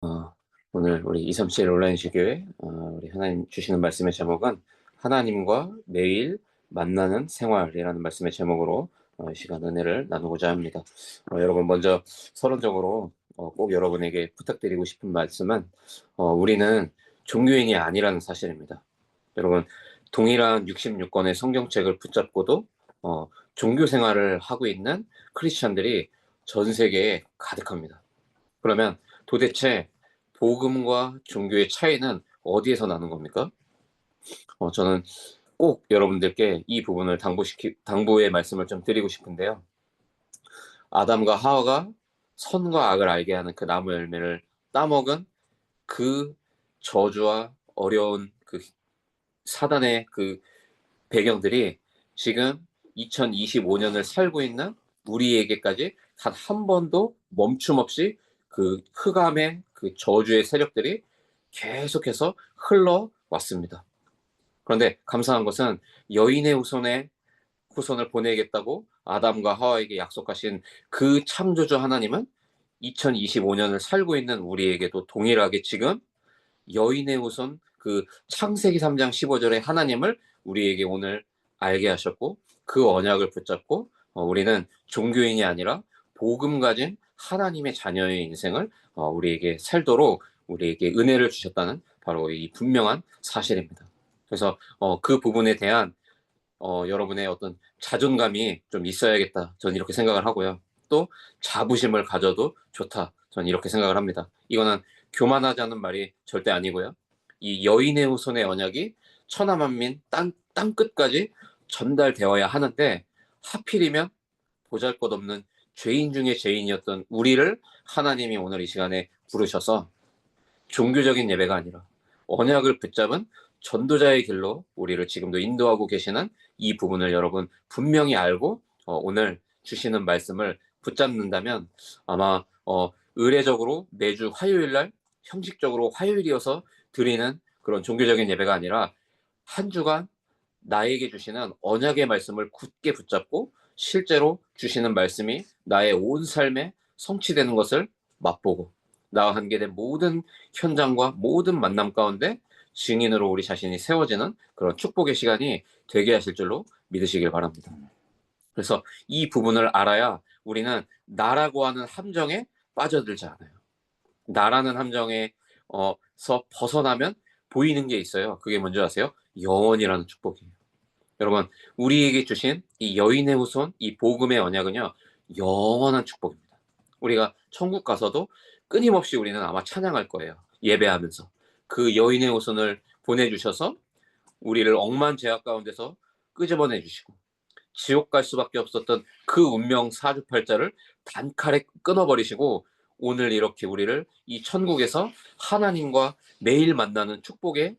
어, 오늘 우리 237 온라인 주교회 우리 하나님 주시는 말씀의 제목은 하나님과 매일 만나는 생활이라는 말씀의 제목으로 이 시간 은혜를 나누고자 합니다. 여러분 먼저 서론적으로 꼭 여러분에게 부탁드리고 싶은 말씀은 우리는 종교인이 아니라는 사실입니다. 여러분 동일한 66권의 성경책을 붙잡고도 종교 생활을 하고 있는 크리스천들이 전 세계에 가득합니다. 그러면 도대체 복음과 종교의 차이는 어디에서 나는 겁니까? 저는 꼭 여러분들께 이 부분을 당부의 말씀을 좀 드리고 싶은데요. 아담과 하와가 선과 악을 알게 하는 그 나무 열매를 따먹은 그 저주와 어려운 그 사단의 그 배경들이 지금 2025년을 살고 있는 우리에게까지 단 한 번도 멈춤 없이 그 흑암의 그 저주의 세력들이 계속해서 흘러왔습니다. 그런데 감사한 것은 여인의 후손을 보내겠다고 아담과 하와에게 약속하신 그 창조주 하나님은 2025년을 살고 있는 우리에게도 동일하게 지금 여인의 후손 그 창세기 3장 15절의 하나님을 우리에게 오늘 알게 하셨고 그 언약을 붙잡고 우리는 종교인이 아니라 복음 가진 하나님의 자녀의 인생을 우리에게 살도록 우리에게 은혜를 주셨다는 바로 이 분명한 사실입니다. 그래서 그 부분에 대한 여러분의 어떤 자존감이 좀 있어야겠다. 저는 이렇게 생각을 하고요. 또 자부심을 가져도 좋다. 저는 이렇게 생각을 합니다. 이거는 교만하자는 말이 절대 아니고요. 이 여인의 후손의 언약이 천하만민 땅 끝까지 전달되어야 하는데 하필이면 보잘것없는 죄인 중에 죄인이었던 우리를 하나님이 오늘 이 시간에 부르셔서 종교적인 예배가 아니라 언약을 붙잡은 전도자의 길로 우리를 지금도 인도하고 계시는 이 부분을 여러분 분명히 알고 오늘 주시는 말씀을 붙잡는다면 아마 의례적으로 매주 화요일 날 형식적으로 화요일이어서 드리는 그런 종교적인 예배가 아니라 한 주간 나에게 주시는 언약의 말씀을 굳게 붙잡고 실제로 주시는 말씀이 나의 온 삶에 성취되는 것을 맛보고 나와 관계된 모든 현장과 모든 만남 가운데 증인으로 우리 자신이 세워지는 그런 축복의 시간이 되게 하실 줄로 믿으시길 바랍니다. 그래서 이 부분을 알아야 우리는 나라고 하는 함정에 빠져들지 않아요. 나라는 함정에서 벗어나면 보이는 게 있어요. 그게 뭔지 아세요? 영원이라는 축복이에요. 여러분, 우리에게 주신 이 여인의 후손, 이 복음의 언약은요, 영원한 축복입니다. 우리가 천국 가서도 끊임없이 우리는 아마 찬양할 거예요. 예배하면서. 그 여인의 후손을 보내주셔서 우리를 억만 죄악 가운데서 끄집어내 주시고, 지옥 갈 수밖에 없었던 그 운명 사주팔자를 단칼에 끊어버리시고, 오늘 이렇게 우리를 이 천국에서 하나님과 매일 만나는 축복의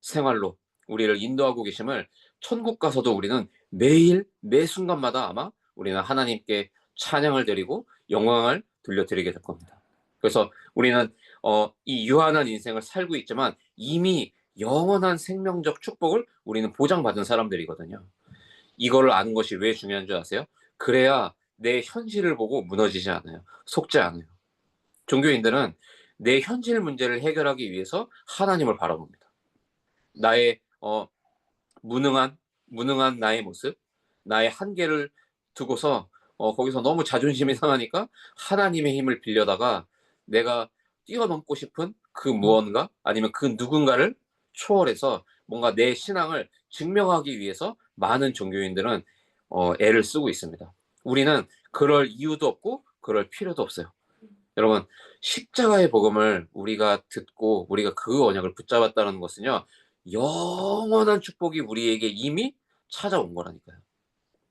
생활로 우리를 인도하고 계심을 천국 가서도 우리는 매일 매 순간마다 아마 우리는 하나님께 찬양을 드리고 영광을 돌려드리게 될 겁니다. 그래서 우리는 이 유한한 인생을 살고 있지만 이미 영원한 생명적 축복을 우리는 보장받은 사람들이거든요. 이거를 아는 것이 왜 중요한 줄 아세요? 그래야 내 현실을 보고 무너지지 않아요. 속지 않아요. 종교인들은 내 현실 문제를 해결하기 위해서 하나님을 바라봅니다. 나의 무능한 나의 모습, 나의 한계를 두고서 거기서 너무 자존심이 상하니까 하나님의 힘을 빌려다가 내가 뛰어넘고 싶은 그 무언가 아니면 그 누군가를 초월해서 뭔가 내 신앙을 증명하기 위해서 많은 종교인들은 애를 쓰고 있습니다. 우리는 그럴 이유도 없고 그럴 필요도 없어요. 여러분, 십자가의 복음을 우리가 듣고 우리가 그 언약을 붙잡았다는 것은요, 영원한 축복이 우리에게 이미 찾아온 거라니까요.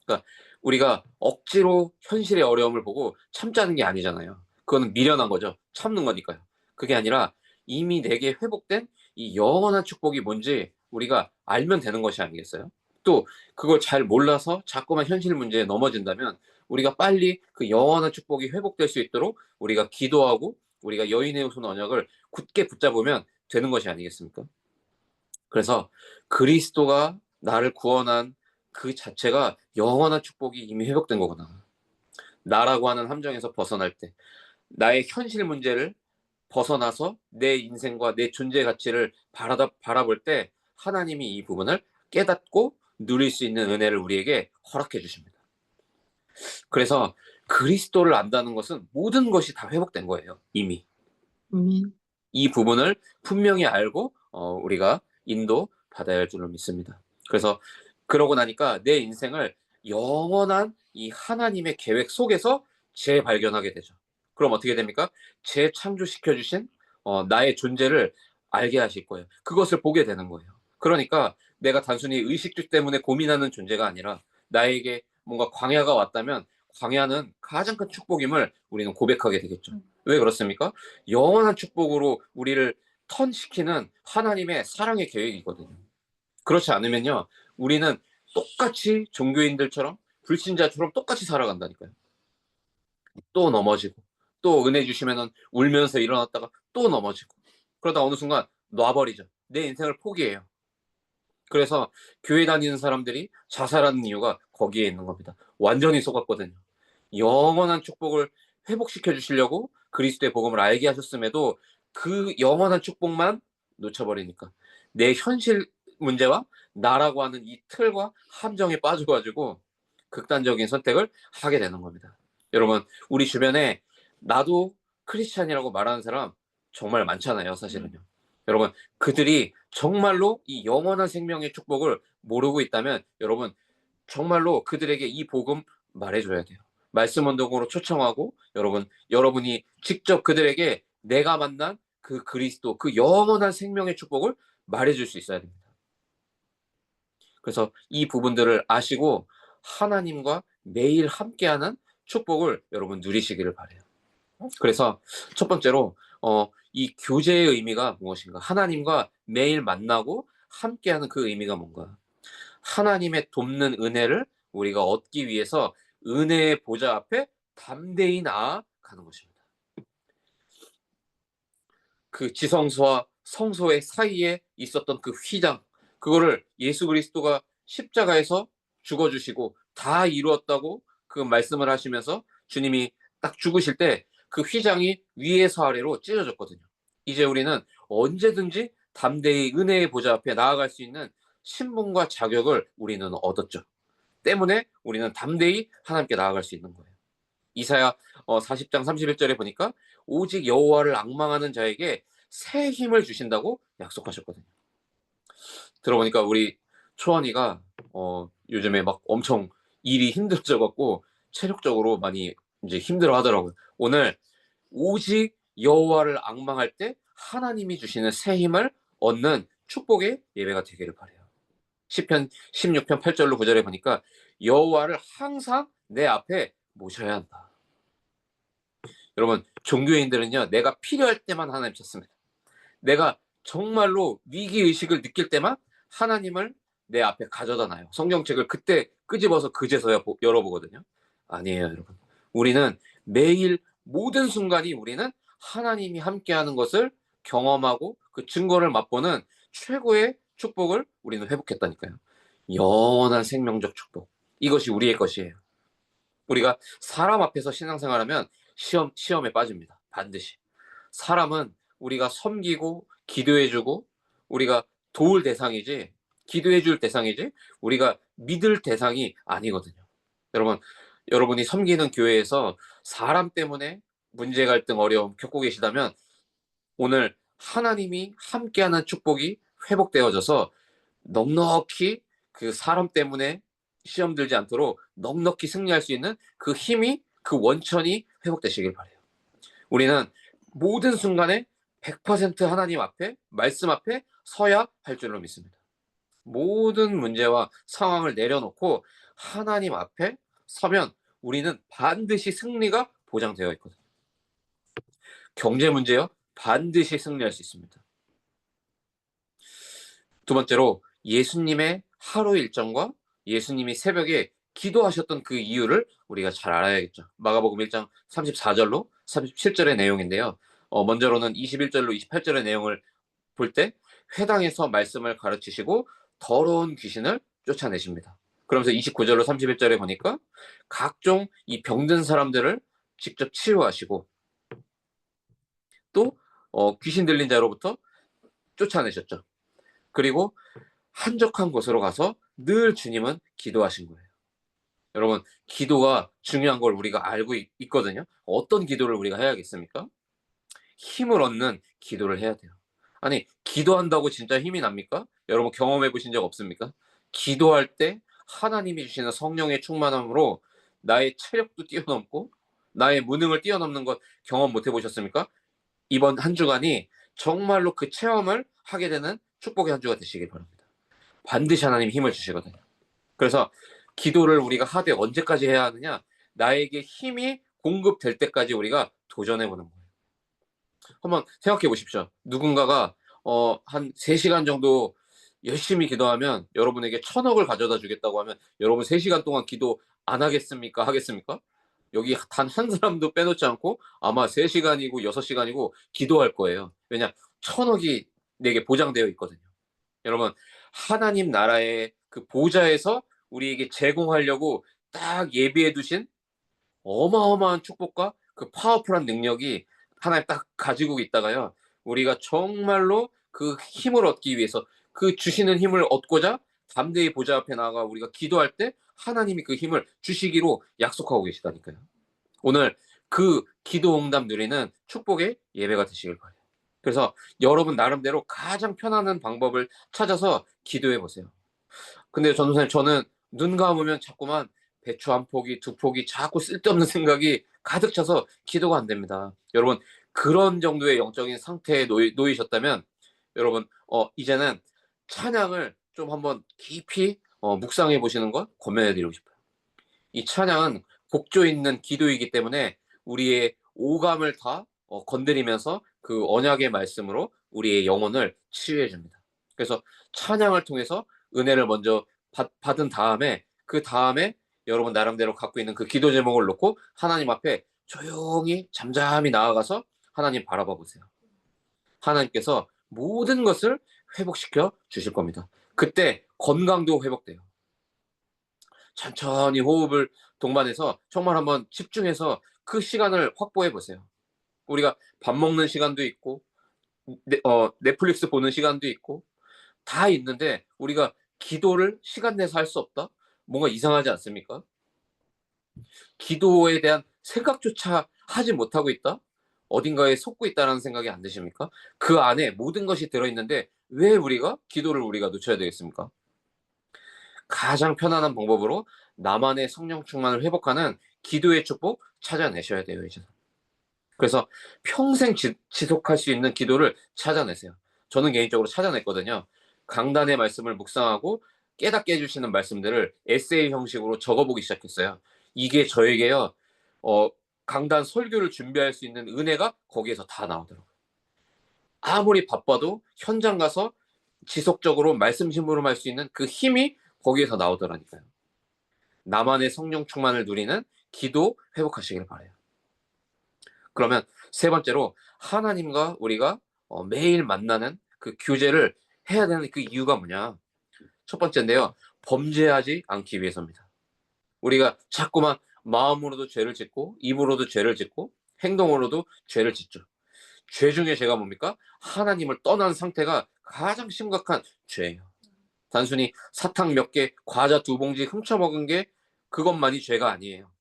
그러니까 우리가 억지로 현실의 어려움을 보고 참자는 게 아니잖아요. 그거는 미련한 거죠. 참는 거니까요. 그게 아니라 이미 내게 회복된 이 영원한 축복이 뭔지 우리가 알면 되는 것이 아니겠어요? 또 그걸 잘 몰라서 자꾸만 현실 문제에 넘어진다면 우리가 빨리 그 영원한 축복이 회복될 수 있도록 우리가 기도하고 우리가 여인의 후손 언약을 굳게 붙잡으면 되는 것이 아니겠습니까? 그래서 그리스도가 나를 구원한 그 자체가 영원한 축복이 이미 회복된 거구나. 나라고 하는 함정에서 벗어날 때 나의 현실 문제를 벗어나서 내 인생과 내 존재 가치를 바라볼 때 하나님이 이 부분을 깨닫고 누릴 수 있는 은혜를 우리에게 허락해 주십니다. 그래서 그리스도를 안다는 것은 모든 것이 다 회복된 거예요. 이미. 이 부분을 분명히 알고 우리가 인도 받아야 할 줄로 믿습니다. 그래서 그러고 나니까 내 인생을 영원한 이 하나님의 계획 속에서 재발견하게 되죠. 그럼 어떻게 됩니까? 재창조시켜 주신 나의 존재를 알게 하실 거예요. 그것을 보게 되는 거예요. 그러니까 내가 단순히 의식주 때문에 고민하는 존재가 아니라 나에게 뭔가 광야가 왔다면 광야는 가장 큰 축복임을 우리는 고백하게 되겠죠. 왜 그렇습니까? 영원한 축복으로 우리를 턴시키는 하나님의 사랑의 계획이거든요. 그렇지 않으면요, 우리는 똑같이 종교인들처럼 불신자처럼 똑같이 살아간다니까요. 또 넘어지고, 또 은혜 주시면은 울면서 일어났다가 또 넘어지고, 그러다 어느 순간 놔버리죠. 내 인생을 포기해요. 그래서 교회 다니는 사람들이 자살하는 이유가 거기에 있는 겁니다. 완전히 속았거든요. 영원한 축복을 회복시켜 주시려고 그리스도의 복음을 알게 하셨음에도 그 영원한 축복만 놓쳐버리니까 내 현실 문제와 나라고 하는 이 틀과 함정에 빠져가지고 극단적인 선택을 하게 되는 겁니다. 여러분, 우리 주변에 나도 크리스찬이라고 말하는 사람 정말 많잖아요, 사실은요. 여러분, 그들이 정말로 이 영원한 생명의 축복을 모르고 있다면 여러분, 정말로 그들에게 이 복음 말해줘야 돼요. 말씀 운동으로 초청하고 여러분이 직접 그들에게 내가 만난 그 그리스도, 그 영원한 생명의 축복을 말해줄 수 있어야 됩니다. 그래서 이 부분들을 아시고 하나님과 매일 함께하는 축복을 여러분 누리시기를 바래요. 그래서 첫 번째로 이 교제의 의미가 무엇인가? 하나님과 매일 만나고 함께하는 그 의미가 뭔가? 하나님의 돕는 은혜를 우리가 얻기 위해서 은혜의 보좌 앞에 담대히 나아가는 것입니다. 그 지성소와 성소의 사이에 있었던 그 휘장, 그거를 예수 그리스도가 십자가에서 죽어주시고 다 이루었다고 그 말씀을 하시면서 주님이 딱 죽으실 때 그 휘장이 위에서 아래로 찢어졌거든요. 이제 우리는 언제든지 담대히 은혜의 보좌 앞에 나아갈 수 있는 신분과 자격을 우리는 얻었죠. 때문에 우리는 담대히 하나님께 나아갈 수 있는 거예요. 이사야 40장 31절에 보니까 오직 여호와를 앙망하는 자에게 새 힘을 주신다고 약속하셨거든요. 들어보니까 우리 초원이가 요즘에 막 엄청 일이 힘들어져 갖고 체력적으로 많이 이제 힘들어 하더라고요. 오늘 오직 여호와를 앙망할 때 하나님이 주시는 새 힘을 얻는 축복의 예배가 되기를 바라요. 시편 16편 8절로 9절에 보니까 여호와를 항상 내 앞에 모셔야 한다. 여러분, 종교인들은요, 내가 필요할 때만 하나님 찾습니다. 내가 정말로 위기의식을 느낄 때만 하나님을 내 앞에 가져다 놔요. 성경책을 그때 끄집어서 그제서야 열어보거든요. 아니에요, 여러분. 우리는 매일 모든 순간이 우리는 하나님이 함께하는 것을 경험하고 그 증거를 맛보는 최고의 축복을 우리는 회복했다니까요. 영원한 생명적 축복. 이것이 우리의 것이에요. 우리가 사람 앞에서 신앙생활하면 시험에 빠집니다. 반드시. 사람은 우리가 섬기고 기도해주고 우리가 도울 대상이지, 기도해줄 대상이지 우리가 믿을 대상이 아니거든요. 여러분이 섬기는 교회에서 사람 때문에 문제, 갈등, 어려움 겪고 계시다면 오늘 하나님이 함께하는 축복이 회복되어져서 넉넉히 그 사람 때문에 시험 들지 않도록 넉넉히 승리할 수 있는 그 힘이, 그 원천이 회복되시길 바라요. 우리는 모든 순간에 100% 하나님 앞에, 말씀 앞에 서야 할 줄로 믿습니다. 모든 문제와 상황을 내려놓고 하나님 앞에 서면 우리는 반드시 승리가 보장되어 있거든요. 경제 문제요? 반드시 승리할 수 있습니다. 두 번째로 예수님의 하루 일정과 예수님이 새벽에 기도하셨던 그 이유를 우리가 잘 알아야겠죠. 마가복음 1장 34절로 37절의 내용인데요. 먼저로는 21절로 28절의 내용을 볼 때 회당에서 말씀을 가르치시고 더러운 귀신을 쫓아내십니다. 그러면서 29절로 31절에 보니까 각종 이 병든 사람들을 직접 치유하시고 또 귀신 들린 자로부터 쫓아내셨죠. 그리고 한적한 곳으로 가서 늘 주님은 기도하신 거예요. 여러분, 기도가 중요한 걸 우리가 알고 있거든요. 어떤 기도를 우리가 해야겠습니까? 힘을 얻는 기도를 해야 돼요. 아니, 기도한다고 진짜 힘이 납니까? 여러분 경험해 보신 적 없습니까? 기도할 때 하나님이 주시는 성령의 충만함으로 나의 체력도 뛰어넘고 나의 무능을 뛰어넘는 것 경험 못 해보셨습니까? 이번 한 주간이 정말로 그 체험을 하게 되는 축복의 한 주가 되시길 바랍니다. 반드시 하나님 힘을 주시거든요. 그래서 기도를 우리가 하되 언제까지 해야 하느냐? 나에게 힘이 공급될 때까지 우리가 도전해 보는 거예요. 한번 생각해 보십시오. 누군가가 한 3시간 정도 열심히 기도하면 여러분에게 1,000억을 가져다 주겠다고 하면 여러분 3시간 동안 기도 안 하겠습니까? 하겠습니까? 여기 단 한 사람도 빼놓지 않고 아마 3시간이고 6시간이고 기도할 거예요. 왜냐? 1,000억이 내게 보장되어 있거든요. 여러분, 하나님 나라의 그 보좌에서 우리에게 제공하려고 딱 예비해 두신 어마어마한 축복과 그 파워풀한 능력이 하나님 딱 가지고 있다가요. 우리가 정말로 그 힘을 얻기 위해서 그 주시는 힘을 얻고자 담대히 보좌 앞에 나아가 우리가 기도할 때 하나님이 그 힘을 주시기로 약속하고 계시다니까요. 오늘 그 기도 응답 누리는 축복의 예배가 되시길 바라요. 그래서 여러분 나름대로 가장 편안한 방법을 찾아서 기도해 보세요. 근데 전도사님, 저는 눈 감으면 자꾸만 배추 한 포기, 두 포기 자꾸 쓸데없는 생각이 가득 차서 기도가 안 됩니다. 여러분, 그런 정도의 영적인 상태에 놓이셨다면 여러분, 이제는 찬양을 좀 한번 깊이 묵상해 보시는 것 권면해 드리고 싶어요. 이 찬양은 곡조 있는 기도이기 때문에 우리의 오감을 다 건드리면서 그 언약의 말씀으로 우리의 영혼을 치유해 줍니다. 그래서 찬양을 통해서 은혜를 먼저 받은 다음에 그 다음에 여러분 나름대로 갖고 있는 그 기도 제목을 놓고 하나님 앞에 조용히 잠잠히 나아가서 하나님 바라봐 보세요. 하나님께서 모든 것을 회복시켜 주실 겁니다. 그때 건강도 회복돼요. 천천히 호흡을 동반해서 정말 한번 집중해서 그 시간을 확보해 보세요. 우리가 밥 먹는 시간도 있고 넷플릭스 보는 시간도 있고 다 있는데 우리가 기도를 시간 내서 할 수 없다? 뭔가 이상하지 않습니까? 기도에 대한 생각조차 하지 못하고 있다? 어딘가에 속고 있다는 생각이 안 드십니까? 그 안에 모든 것이 들어있는데 왜 기도를 우리가 놓쳐야 되겠습니까? 가장 편안한 방법으로 나만의 성령 충만을 회복하는 기도의 축복 찾아내셔야 돼요, 이제. 그래서 평생 지속할 수 있는 기도를 찾아내세요. 저는 개인적으로 찾아냈거든요. 강단의 말씀을 묵상하고 깨닫게 해주시는 말씀들을 에세이 형식으로 적어보기 시작했어요. 이게 저에게요, 어, 강단 설교를 준비할 수 있는 은혜가 거기에서 다 나오더라고요. 아무리 바빠도 현장 가서 지속적으로 말씀 심부름할 수 있는 그 힘이 거기에서 나오더라니까요. 나만의 성령 충만을 누리는 기도 회복하시길 바라요. 그러면 세 번째로 하나님과 우리가 매일 만나는 그 교제를 해야 되는 그 이유가 뭐냐? 첫 번째인데요. 범죄하지 않기 위해서입니다. 우리가 자꾸만 마음으로도 죄를 짓고 입으로도 죄를 짓고 행동으로도 죄를 짓죠. 죄 중에 죄가 뭡니까? 하나님을 떠난 상태가 가장 심각한 죄예요. 단순히 사탕 몇 개, 과자 2봉지 훔쳐먹은 게 그것만이 죄가 아니에요.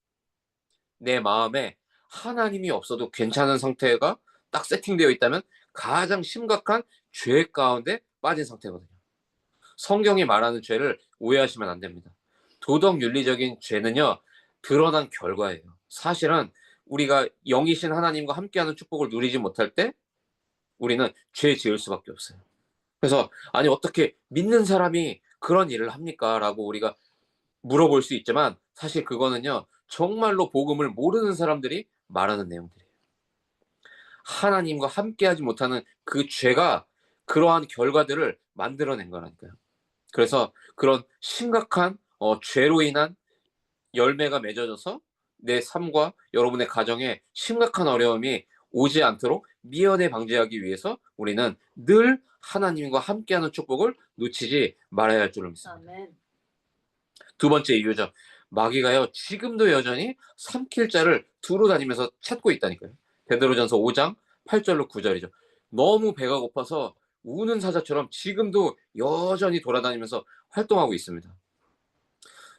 내 마음에 하나님이 없어도 괜찮은 상태가 딱 세팅되어 있다면 가장 심각한 죄 가운데 빠진 상태거든요. 성경이 말하는 죄를 오해하시면 안 됩니다. 도덕 윤리적인 죄는요, 드러난 결과예요. 사실은 우리가 영이신 하나님과 함께하는 축복을 누리지 못할 때 우리는 죄 지을 수밖에 없어요. 그래서 아니 어떻게 믿는 사람이 그런 일을 합니까? 라고 우리가 물어볼 수 있지만 사실 그거는요, 정말로 복음을 모르는 사람들이 말하는 내용들이에요. 하나님과 함께하지 못하는 그 죄가 그러한 결과들을 만들어낸 거라니까요. 그래서 그런 심각한 죄로 인한 열매가 맺어져서 내 삶과 여러분의 가정에 심각한 어려움이 오지 않도록 미연에 방지하기 위해서 우리는 늘 하나님과 함께하는 축복을 놓치지 말아야 할 줄을 믿습니다. 아멘. 두 번째 이유죠. 마귀가요, 지금도 여전히 삼킬 자를 두루 다니면서 찾고 있다니까요. 베드로전서 5장 8절로 9절이죠. 너무 배가 고파서 우는 사자처럼 지금도 여전히 돌아다니면서 활동하고 있습니다.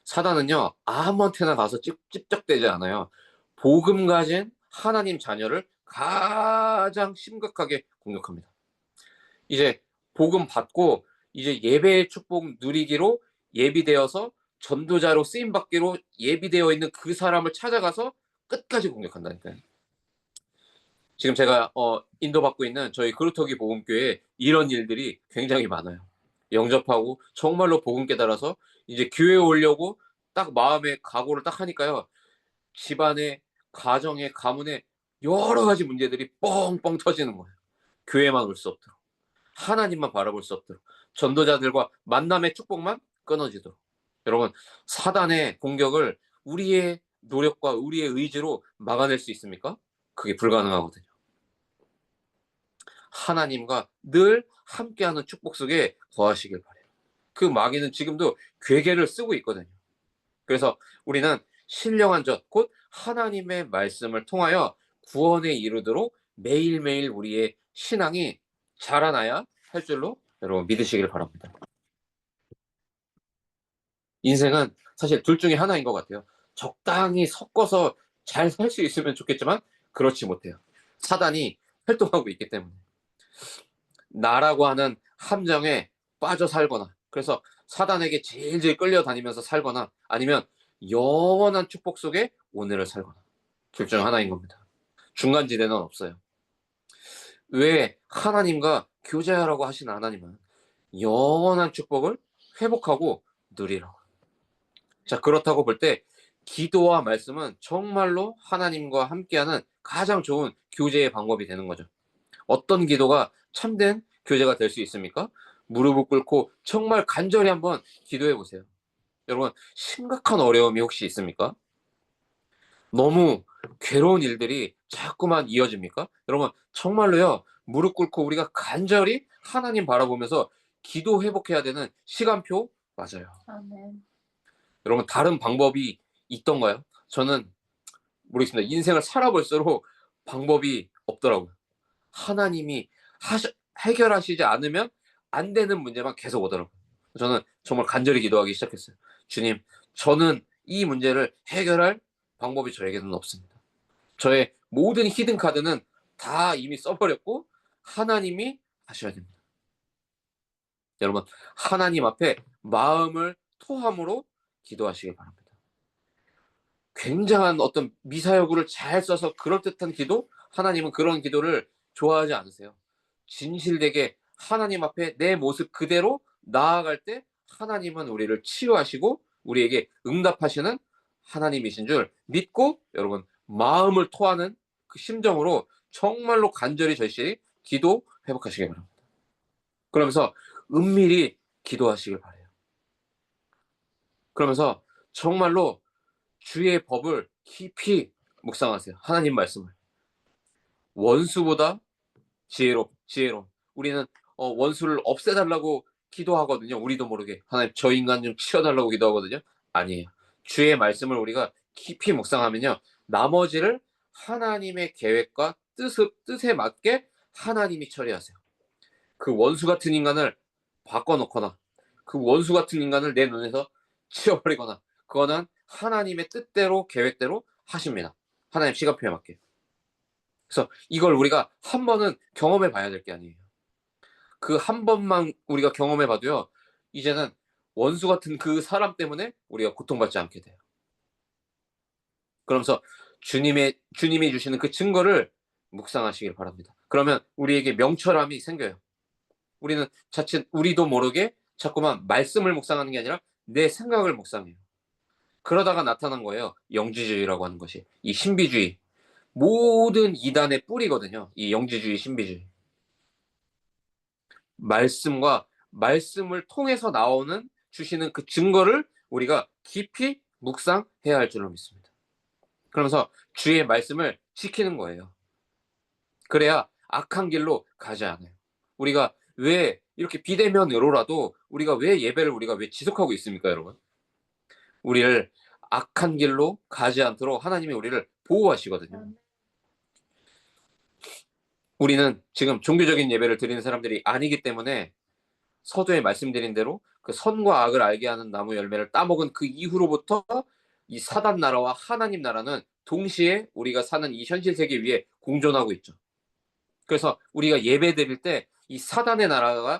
사단은요, 아무한테나 가서 찝쩍대지 않아요. 복음 가진 하나님 자녀를 가장 심각하게 공격합니다. 이제 복음 받고 이제 예배의 축복 누리기로 예비되어서 전도자로 쓰임 받기로 예비되어 있는 그 사람을 찾아가서 끝까지 공격한다니까요. 지금 제가 인도받고 있는 저희 그루터기 복음교회에 이런 일들이 굉장히 많아요. 영접하고 정말로 복음 깨달아서 이제 교회에 오려고 딱 마음의 각오를 딱 하니까요. 집안에, 가정에, 가문에 여러 가지 문제들이 뻥뻥 터지는 거예요. 교회만 올 수 없도록, 하나님만 바라볼 수 없도록, 전도자들과 만남의 축복만 끊어지도록. 여러분, 사단의 공격을 우리의 노력과 우리의 의지로 막아낼 수 있습니까? 그게 불가능하거든요. 하나님과 늘 함께하는 축복 속에 거하시길 바래요. 그 마귀는 지금도 괴계를 쓰고 있거든요. 그래서 우리는 신령한 젖, 곧 하나님의 말씀을 통하여 구원에 이르도록 매일매일 우리의 신앙이 자라나야 할 줄로 여러분 믿으시길 바랍니다. 인생은 사실 둘 중에 하나인 것 같아요. 적당히 섞어서 잘 살 수 있으면 좋겠지만 그렇지 못해요. 사단이 활동하고 있기 때문에. 나라고 하는 함정에 빠져 살거나, 그래서 사단에게 질질 끌려다니면서 살거나, 아니면 영원한 축복 속에 오늘을 살거나, 둘 중 하나인 겁니다. 중간지대는 없어요. 왜 하나님과 교제하라고 하신 하나님은 영원한 축복을 회복하고 누리라고. 자, 그렇다고 볼 때 기도와 말씀은 정말로 하나님과 함께하는 가장 좋은 교제의 방법이 되는 거죠. 어떤 기도가 참된 교제가 될 수 있습니까? 무릎을 꿇고 정말 간절히 한번 기도해 보세요. 여러분, 심각한 어려움이 혹시 있습니까? 너무 괴로운 일들이 자꾸만 이어집니까? 여러분, 정말로요, 무릎 꿇고 우리가 간절히 하나님 바라보면서 기도 회복해야 되는 시간표 맞아요. 아멘. 여러분, 다른 방법이 있던가요? 저는 모르겠습니다. 인생을 살아볼수록 방법이 없더라고요. 하나님이 해결하시지 않으면 안 되는 문제만 계속 오더라고요. 저는 정말 간절히 기도하기 시작했어요. 주님, 저는 이 문제를 해결할 방법이 저에게는 없습니다. 저의 모든 히든 카드는 다 이미 써버렸고 하나님이 하셔야 됩니다. 여러분, 하나님 앞에 마음을 토함으로 기도하시길 바랍니다. 굉장한 어떤 미사여구를 잘 써서 그럴듯한 기도? 하나님은 그런 기도를 좋아하지 않으세요. 진실되게 하나님 앞에 내 모습 그대로 나아갈 때 하나님은 우리를 치유하시고 우리에게 응답하시는 하나님이신 줄 믿고, 여러분, 마음을 토하는 그 심정으로 정말로 간절히 절실히 기도 회복하시기 바랍니다. 그러면서 은밀히 기도하시길 바래요. 그러면서 정말로 주의 법을 깊이 묵상하세요. 하나님 말씀을. 원수보다 지혜로. 우리는 원수를 없애달라고 기도하거든요. 우리도 모르게. 하나님, 저 인간 좀 치워달라고 기도하거든요. 아니에요. 주의 말씀을 우리가 깊이 묵상하면요, 나머지를 하나님의 계획과 뜻에 맞게 하나님이 처리하세요. 그 원수 같은 인간을 바꿔놓거나, 그 원수 같은 인간을 내 눈에서 치워버리거나, 그거는 하나님의 뜻대로 계획대로 하십니다. 하나님 시간표에 맞게. 그래서 이걸 우리가 한 번은 경험해 봐야 될 게 아니에요. 그 한 번만 우리가 경험해 봐도요, 이제는 원수 같은 그 사람 때문에 우리가 고통받지 않게 돼요. 그러면서 주님이 주시는 그 증거를 묵상하시길 바랍니다. 그러면 우리에게 명철함이 생겨요. 우리는 자칫 우리도 모르게 자꾸만 말씀을 묵상하는 게 아니라 내 생각을 묵상해요. 그러다가 나타난 거예요. 영지주의라고 하는 것이. 이 신비주의. 모든 이단의 뿌리거든요. 이 영지주의, 신비주의. 말씀과 말씀을 통해서 나오는 주시는 그 증거를 우리가 깊이 묵상해야 할 줄로 믿습니다. 그러면서 주의 말씀을 지키는 거예요. 그래야 악한 길로 가지 않아요. 우리가 왜 이렇게 비대면으로라도 우리가 왜 예배를 우리가 왜 지속하고 있습니까, 여러분? 우리를 악한 길로 가지 않도록 하나님이 우리를 보호하시거든요. 우리는 지금 종교적인 예배를 드리는 사람들이 아니기 때문에 서두에 말씀드린 대로 그 선과 악을 알게 하는 나무 열매를 따먹은 그 이후로부터 이 사단 나라와 하나님 나라는 동시에 우리가 사는 이 현실 세계 위에 공존하고 있죠. 그래서 우리가 예배 드릴 때 이 사단의 나라가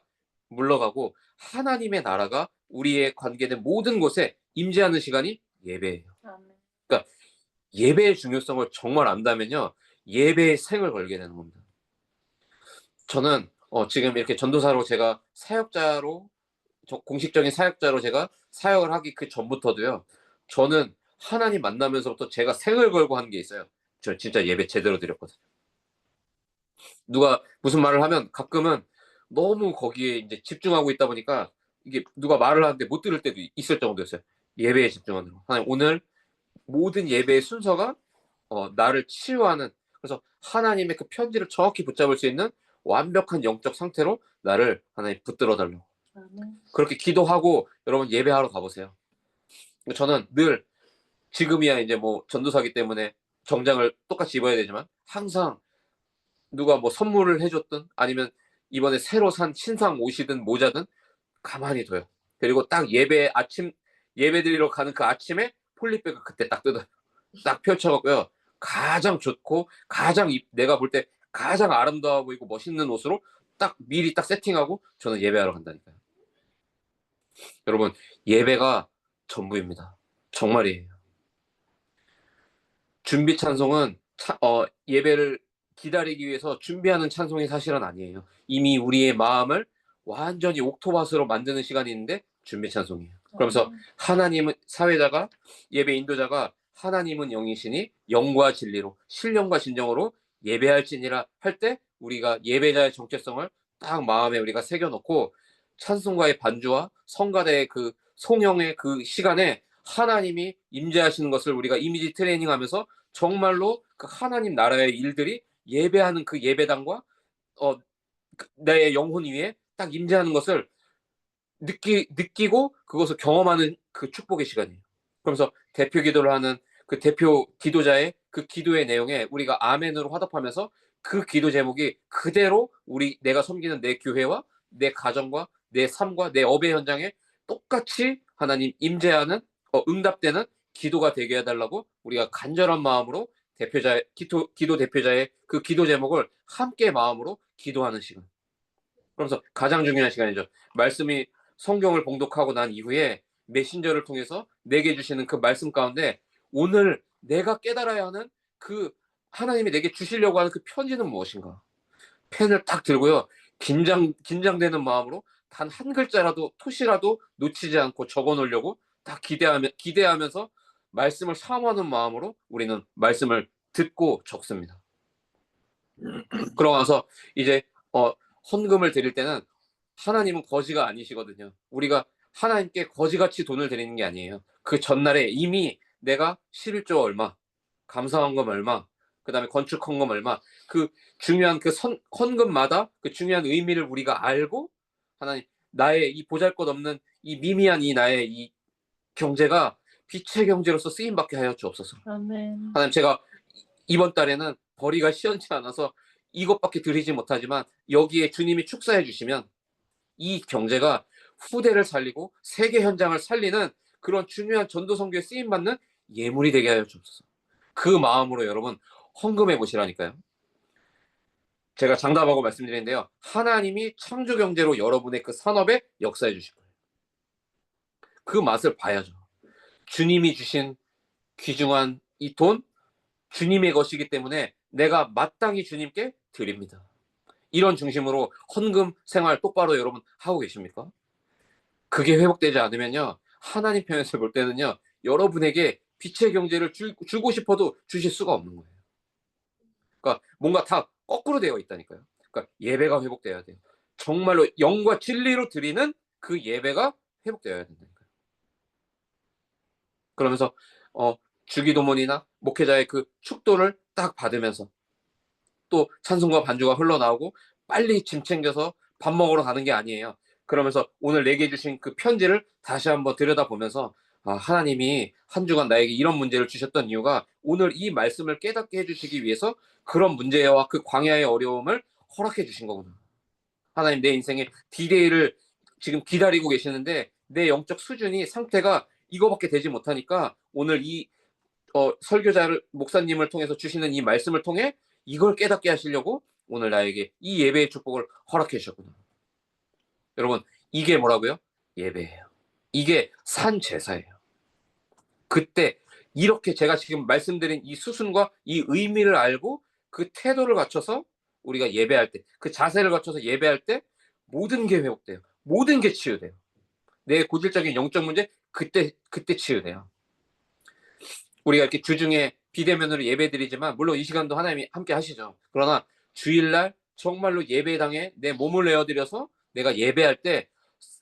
물러가고 하나님의 나라가 우리의 관계된 모든 곳에 임재하는 시간이 예배예요. 그러니까 예배의 중요성을 정말 안다면요, 예배의 생을 걸게 되는 겁니다. 저는 지금 이렇게 전도사로 제가 사역자로, 공식적인 사역자로 제가 사역을 하기 그 전부터도요, 저는 하나님 만나면서부터 제가 생을 걸고 하는 게 있어요. 저 진짜 예배 제대로 드렸거든요. 누가 무슨 말을 하면 가끔은 너무 거기에 이제 집중하고 있다 보니까 이게 누가 말을 하는데 못 들을 때도 있을 정도였어요. 예배에 집중하는 거. 하나님, 오늘 모든 예배의 순서가 나를 치유하는, 그래서 하나님의 그 편지를 정확히 붙잡을 수 있는 완벽한 영적 상태로 나를 하나님 붙들어 달라고. 그렇게 기도하고 여러분 예배하러 가보세요. 저는 늘 지금이야 이제 뭐 전도사기 때문에 정장을 똑같이 입어야 되지만 항상 누가 뭐 선물을 해줬든 아니면 이번에 새로 산 신상 옷이든 모자든 가만히 둬요. 그리고 딱 예배 아침 예배 드리러 가는 그 아침에 폴리백을 그때 딱 뜯어요. 딱 펼쳐갖고요. 가장 좋고 가장 내가 볼 때 가장 아름다워 보이고 멋있는 옷으로 딱 미리 딱 세팅하고 저는 예배하러 간다니까요. 여러분, 예배가 전부입니다. 정말이에요. 준비 찬송은 예배를 기다리기 위해서 준비하는 찬송이 사실은 아니에요. 이미 우리의 마음을 완전히 옥토밭으로 만드는 시간이 있는데 준비 찬송이에요. 그러면서 하나님은 사회자가, 예배 인도자가 하나님은 영이시니 영과 진리로 신령과 진정으로 예배할지니라 할 때 우리가 예배자의 정체성을 딱 마음에 우리가 새겨놓고 찬송가의 반주와 성가대의 그 송영의 그 시간에 하나님이 임재하시는 것을 우리가 이미지 트레이닝하면서 정말로 그 하나님 나라의 일들이 예배하는 그 예배당과 내 영혼 위에 딱 임재하는 것을 느끼고 그것을 경험하는 그 축복의 시간이에요. 그러면서 대표 기도를 하는 그 대표 기도자의 그 기도의 내용에 우리가 아멘으로 화답하면서 그 기도 제목이 그대로 내가 섬기는 내 교회와 내 가정과 내 삶과 내 업의 현장에 똑같이 하나님 임재하는 응답되는 기도가 되게 해달라고 우리가 간절한 마음으로 기도 대표자의 그 기도 제목을 함께 마음으로 기도하는 시간. 그러면서 가장 중요한 시간이죠. 말씀이 성경을 봉독하고 난 이후에 메신저를 통해서 내게 주시는 그 말씀 가운데 오늘 내가 깨달아야 하는 그 하나님이 내게 주시려고 하는 그 편지는 무엇인가? 펜을 딱 들고요. 긴장되는 마음으로 단 한 글자라도 토시라도 놓치지 않고 적어 놓으려고 딱 기대하면서 말씀을 사모하는 마음으로 우리는 말씀을 듣고 적습니다. 그러고 나서 이제 헌금을 드릴 때는 하나님은 거지가 아니시거든요. 우리가 하나님께 거지같이 돈을 드리는 게 아니에요. 그 전날에 이미 내가 11조 얼마, 감사헌금 얼마, 그 다음에 건축헌금 얼마, 그 중요한 그 헌금마다 그 중요한 의미를 우리가 알고 하나님, 나의 이 보잘것없는 이 미미한 이 나의 이 경제가 빛의 경제로서 쓰임받게 하여 주옵소서. 아멘. 하나님, 제가 이번 달에는 벌이가 시원치 않아서 이것밖에 드리지 못하지만 여기에 주님이 축사해 주시면 이 경제가 후대를 살리고 세계 현장을 살리는 그런 중요한 전도 선교에 쓰임받는 예물이 되게 하여 주옵소서. 그 마음으로 여러분 헌금해 보시라니까요. 제가 장담하고 말씀드리는데요, 하나님이 창조 경제로 여러분의 그 산업에 역사해 주실 거예요. 그 맛을 봐야죠. 주님이 주신 귀중한 이 돈, 주님의 것이기 때문에 내가 마땅히 주님께 드립니다. 이런 중심으로 헌금 생활 똑바로 여러분 하고 계십니까? 그게 회복되지 않으면요, 하나님 편에서 볼 때는요, 여러분에게 빛의 경제를 주고 싶어도 주실 수가 없는 거예요. 그러니까 뭔가 다 거꾸로 되어 있다니까요. 그러니까 예배가 회복돼야 돼요. 정말로 영과 진리로 드리는 그 예배가 회복되어야 된다니까요. 그러면서 주기도문이나 목회자의 그 축도를 딱 받으면서 또 찬송과 반주가 흘러나오고 빨리 짐 챙겨서 밥 먹으러 가는 게 아니에요. 그러면서 오늘 내게 주신 그 편지를 다시 한번 들여다보면서 하나님이 한 주간 나에게 이런 문제를 주셨던 이유가 오늘 이 말씀을 깨닫게 해주시기 위해서 그런 문제와 그 광야의 어려움을 허락해 주신 거구나. 하나님, 내 인생의 디데이를 지금 기다리고 계시는데 내 영적 수준이 상태가 이거밖에 되지 못하니까 오늘 이 설교자를 목사님을 통해서 주시는 이 말씀을 통해 이걸 깨닫게 하시려고 오늘 나에게 이 예배의 축복을 허락해 주셨구나. 여러분, 이게 뭐라고요? 예배예요. 이게 산 제사예요. 그때 이렇게 제가 지금 말씀드린 이 수순과 이 의미를 알고 그 태도를 갖춰서 우리가 예배할 때, 그 자세를 갖춰서 예배할 때 모든 게 회복돼요. 모든 게 치유돼요. 내 고질적인 영적 문제 그때 치유돼요. 우리가 이렇게 주중에 비대면으로 예배드리지만 물론 이 시간도 하나님이 함께 하시죠. 그러나 주일날 정말로 예배당에 내 몸을 내어드려서 내가 예배할 때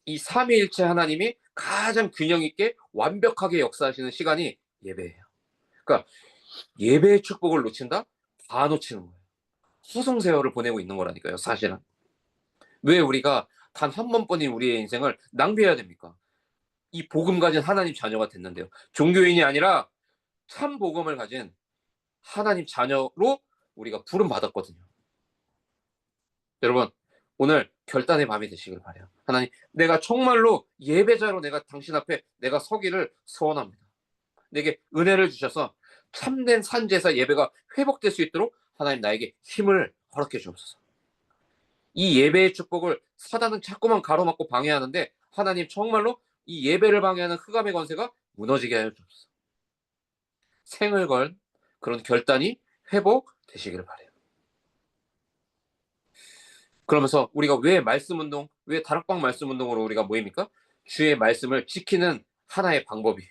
이 삼위일체 하나님이 가장 균형 있게 완벽하게 역사하시는 시간이 예배예요. 그러니까 예배의 축복을 놓친다? 다 놓치는 거예요. 허송세월을 보내고 있는 거라니까요, 사실은. 왜 우리가 단 한 번뿐인 우리의 인생을 낭비해야 됩니까? 이 복음 가진 하나님 자녀가 됐는데요. 종교인이 아니라 참 복음을 가진 하나님 자녀로 우리가 부름 받았거든요. 여러분, 오늘 결단의 밤이 되시길 바라요. 하나님, 내가 정말로 예배자로 내가 당신 앞에 내가 서기를 소원합니다. 내게 은혜를 주셔서 참된 산제사 예배가 회복될 수 있도록 하나님 나에게 힘을 허락해 주옵소서. 이 예배의 축복을 사단은 자꾸만 가로막고 방해하는데 하나님 정말로 이 예배를 방해하는 흑암의 권세가 무너지게 하여 주옵소서. 생을 걸 그런 결단이 회복되시기를 바라요. 그러면서 우리가 왜 말씀 운동, 왜 다락방 말씀 운동으로 우리가 모입니까? 주의 말씀을 지키는 하나의 방법이에요.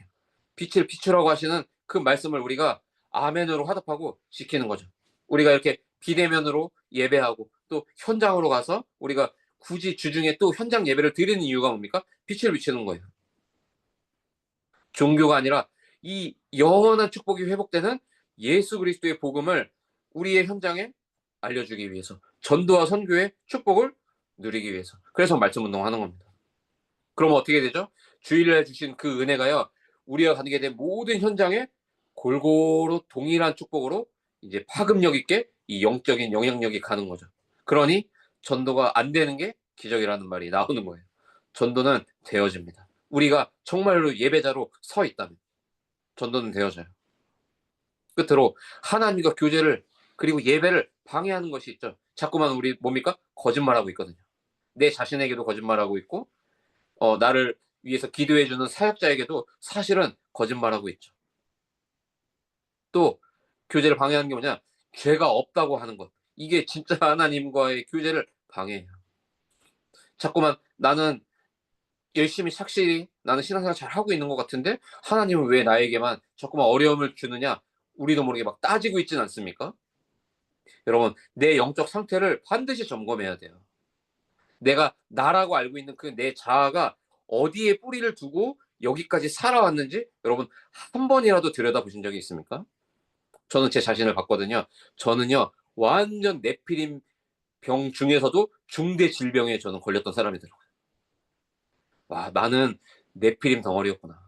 빛을 비추라고 하시는 그 말씀을 우리가 아멘으로 화답하고 지키는 거죠. 우리가 이렇게 비대면으로 예배하고 또 현장으로 가서 우리가 굳이 주중에 또 현장 예배를 드리는 이유가 뭡니까? 빛을 비추는 거예요. 종교가 아니라 이 영원한 축복이 회복되는 예수 그리스도의 복음을 우리의 현장에 알려주기 위해서 전도와 선교의 축복을 누리기 위해서 그래서 말씀 운동하는 겁니다. 그럼 어떻게 되죠? 주일날 주신 그 은혜가요 우리가 가게 된 모든 현장에 골고루 동일한 축복으로 이제 파급력 있게 이 영적인 영향력이 가는 거죠. 그러니 전도가 안 되는 게 기적이라는 말이 나오는 거예요. 전도는 되어집니다. 우리가 정말로 예배자로 서 있다면 전도는 되어져요. 끝으로 하나님과 교제를 그리고 예배를 방해하는 것이 있죠. 자꾸만 우리 뭡니까? 거짓말하고 있거든요. 내 자신에게도 거짓말하고 있고 나를 위해서 기도해주는 사역자에게도 사실은 거짓말하고 있죠. 또 교제를 방해하는 게 뭐냐? 죄가 없다고 하는 것. 이게 진짜 하나님과의 교제를 방해해요. 자꾸만 나는 열심히 착실히 나는 신앙생활 잘 하고 있는 것 같은데 하나님은 왜 나에게만 자꾸만 어려움을 주느냐? 우리도 모르게 막 따지고 있진 않습니까? 여러분, 내 영적 상태를 반드시 점검해야 돼요. 내가 나라고 알고 있는 그 내 자아가 어디에 뿌리를 두고 여기까지 살아왔는지 여러분 한 번이라도 들여다보신 적이 있습니까? 저는 제 자신을 봤거든요. 저는요 완전 네피림 병 중에서도 중대 질병에 저는 걸렸던 사람이더라고요. 와, 나는 네피림 덩어리였구나.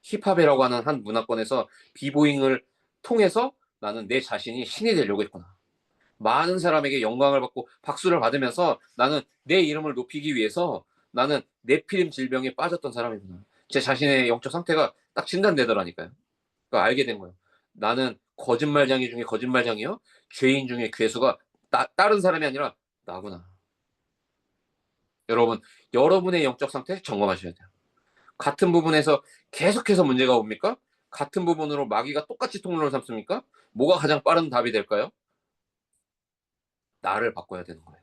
힙합이라고 하는 한 문화권에서 비보잉을 통해서 나는 내 자신이 신이 되려고 했구나. 많은 사람에게 영광을 받고 박수를 받으면서 나는 내 이름을 높이기 위해서 나는 네피림 질병에 빠졌던 사람이구나. 제 자신의 영적 상태가 딱 진단되더라니까요. 그러니까 알게 된 거예요. 나는 거짓말쟁이 중에 거짓말쟁이요. 죄인 중에 괴수가 다른 사람이 아니라 나구나. 여러분, 여러분의 영적 상태 점검하셔야 돼요. 같은 부분에서 계속해서 문제가 옵니까? 같은 부분으로 마귀가 똑같이 통로를 삼습니까? 뭐가 가장 빠른 답이 될까요? 나를 바꿔야 되는 거예요.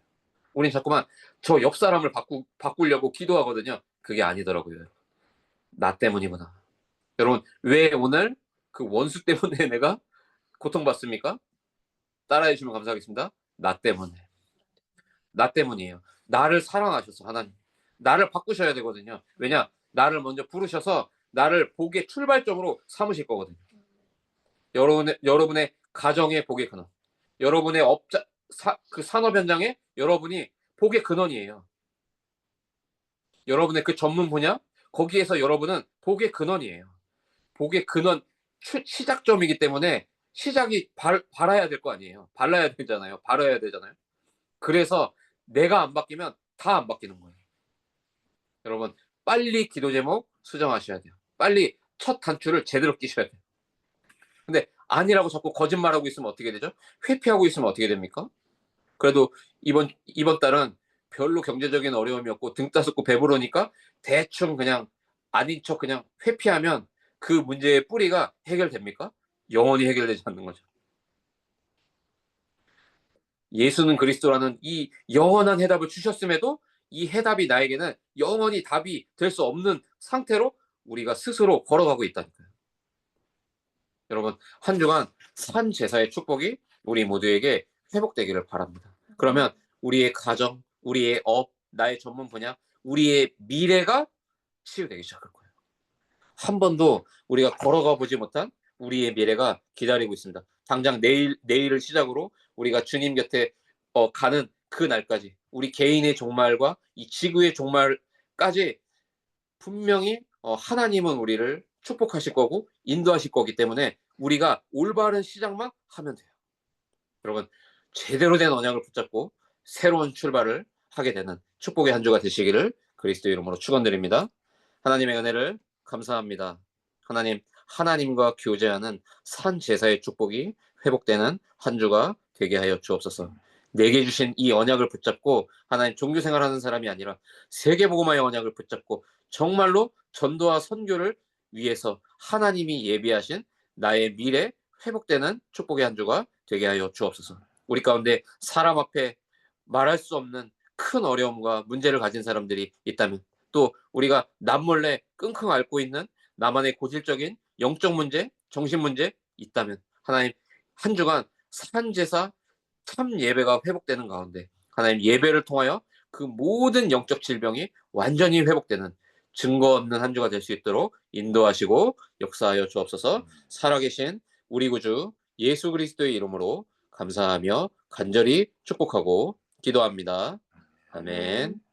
우린 자꾸만 저 옆 사람을 바꾸려고 기도하거든요. 그게 아니더라고요. 나 때문이구나. 여러분, 왜 오늘 그 원수 때문에 내가 고통받습니까? 따라해 주시면 감사하겠습니다. 나 때문에. 나 때문이에요. 나를 사랑하셔서 하나님. 나를 바꾸셔야 되거든요. 왜냐? 나를 먼저 부르셔서 나를 복의 출발점으로 삼으실 거거든요. 여러분의 가정의 복의 근원. 여러분의 그 산업 현장에 여러분이 복의 근원이에요. 여러분의 그 전문 분야, 거기에서 여러분은 복의 근원이에요. 복의 근원 시작점이기 때문에 시작이 발아야 될 거 아니에요. 발라야 되잖아요. 발아야 되잖아요. 그래서 내가 안 바뀌면 다 안 바뀌는 거예요. 여러분 빨리 기도 제목 수정하셔야 돼요. 빨리 첫 단추를 제대로 끼셔야 돼요. 근데 아니라고 자꾸 거짓말하고 있으면 어떻게 되죠? 회피하고 있으면 어떻게 됩니까? 그래도 이번 달은 별로 경제적인 어려움이 없고 등 따숩고 배부르니까 대충 그냥 아닌 척 그냥 회피하면 그 문제의 뿌리가 해결됩니까? 영원히 해결되지 않는 거죠. 예수는 그리스도라는 이 영원한 해답을 주셨음에도 이 해답이 나에게는 영원히 답이 될 수 없는 상태로 우리가 스스로 걸어가고 있다니까요. 여러분 한 주간 산 제사의 축복이 우리 모두에게 회복되기를 바랍니다. 그러면 우리의 가정, 우리의 업, 나의 전문 분야, 우리의 미래가 치유되기 시작할 거예요. 한 번도 우리가 걸어가 보지 못한 우리의 미래가 기다리고 있습니다. 당장 내일을 시작으로 우리가 주님 곁에 가는 그 날까지 우리 개인의 종말과 이 지구의 종말까지 분명히 하나님은 우리를 축복하실 거고 인도하실 거기 때문에 우리가 올바른 시작만 하면 돼요. 여러분 제대로 된 언약을 붙잡고 새로운 출발을 하게 되는 축복의 한 주가 되시기를 그리스도 이름으로 축원드립니다. 하나님의 은혜를 감사합니다. 하나님과 교제하는 산 제사의 축복이 회복되는 한 주가 되게 하여 주옵소서. 내게 주신 이 언약을 붙잡고 하나님 종교 생활하는 사람이 아니라 세계복음화의 언약을 붙잡고 정말로 전도와 선교를 위해서 하나님이 예비하신 나의 미래 회복되는 축복의 한 주가 되게 하여 주옵소서. 우리 가운데 사람 앞에 말할 수 없는 큰 어려움과 문제를 가진 사람들이 있다면 또 우리가 남몰래 끙끙 앓고 있는 나만의 고질적인 영적 문제, 정신 문제 있다면 하나님 한 주간 산제사 참 예배가 회복되는 가운데 하나님 예배를 통하여 그 모든 영적 질병이 완전히 회복되는 증거 없는 한 주가 될 수 있도록 인도하시고 역사하여 주옵소서. 살아계신 우리 구주 예수 그리스도의 이름으로 감사하며 간절히 축복하고 기도합니다. 아멘.